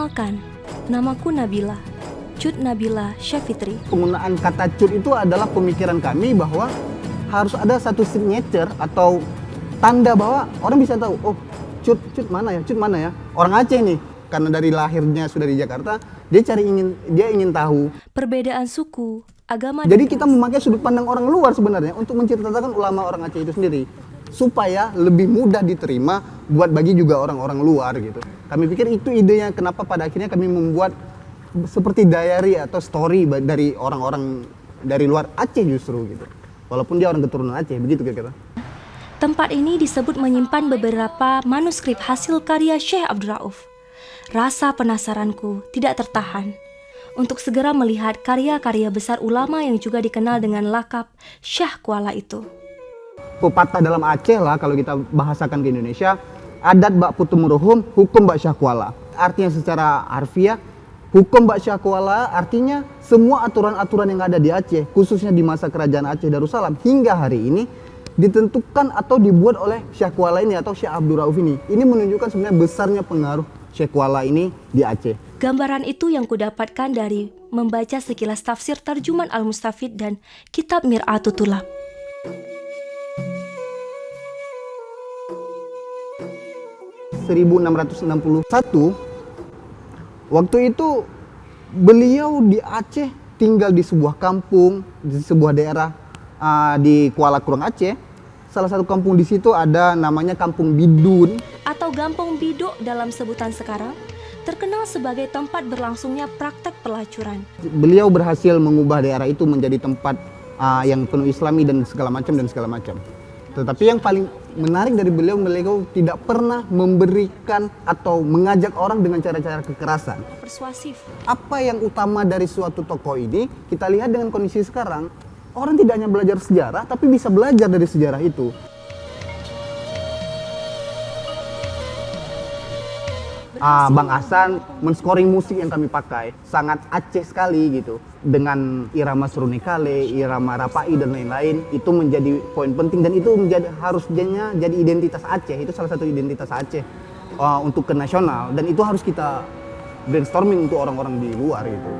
Perkenalkan, namaku Nabila, Cut Nabila Syafitri. Penggunaan kata cut itu adalah pemikiran kami bahwa harus ada satu signature atau tanda bahwa orang bisa tahu, oh cut mana ya, orang Aceh nih, karena dari lahirnya sudah di Jakarta, dia ingin tahu. Perbedaan suku, agama. Jadi kita memakai sudut pandang orang luar sebenarnya untuk menceritakan ulama orang Aceh itu sendiri, supaya lebih mudah diterima buat bagi juga orang-orang luar gitu. Kami pikir itu idenya kenapa pada akhirnya kami membuat seperti diary atau story dari orang-orang dari luar Aceh justru gitu. Walaupun dia orang keturunan Aceh, begitu kira-kira. Tempat ini disebut menyimpan beberapa manuskrip hasil karya Syekh Abdul Rauf. Rasa penasaranku tidak tertahan untuk segera melihat karya-karya besar ulama yang juga dikenal dengan lakap Syah Kuala itu. Pepatah dalam Aceh lah kalau kita bahasakan ke Indonesia, adat bak putu muruhum, hukum bak Syah Kuala. Artinya secara harfiah, hukum bak Syah Kuala artinya semua aturan-aturan yang ada di Aceh, khususnya di masa kerajaan Aceh Darussalam hingga hari ini ditentukan atau dibuat oleh Syah Kuala ini atau Syekh Abdul Rauf ini. Ini menunjukkan sebenarnya besarnya pengaruh Syekh Kuala ini di Aceh. Gambaran itu yang kudapatkan dari membaca sekilas tafsir Tarjuman Al-Mustafid dan Kitab Mir'atut Tulab. (1661) waktu itu beliau di Aceh tinggal di sebuah kampung, di sebuah daerah di Kuala Kurang Aceh. Salah satu kampung di situ ada namanya Kampung Bidun atau Gampong Biduk dalam sebutan sekarang, terkenal sebagai tempat berlangsungnya praktek pelacuran. Beliau berhasil mengubah daerah itu menjadi tempat yang penuh Islami dan segala macam. Tetapi yang paling menarik dari beliau tidak pernah memberikan atau mengajak orang dengan cara-cara kekerasan. Persuasif. Apa yang utama dari suatu tokoh ini, kita lihat dengan kondisi sekarang, orang tidak hanya belajar sejarah, tapi bisa belajar dari sejarah itu. Bang Hasan men-scoring musik yang kami pakai sangat Aceh sekali gitu, dengan irama Serunekale, irama Rapai dan lain-lain. Itu menjadi poin penting dan itu harusnya jadi identitas Aceh. Itu salah satu identitas Aceh untuk ke nasional, dan itu harus kita brainstorming untuk orang-orang di luar gitu.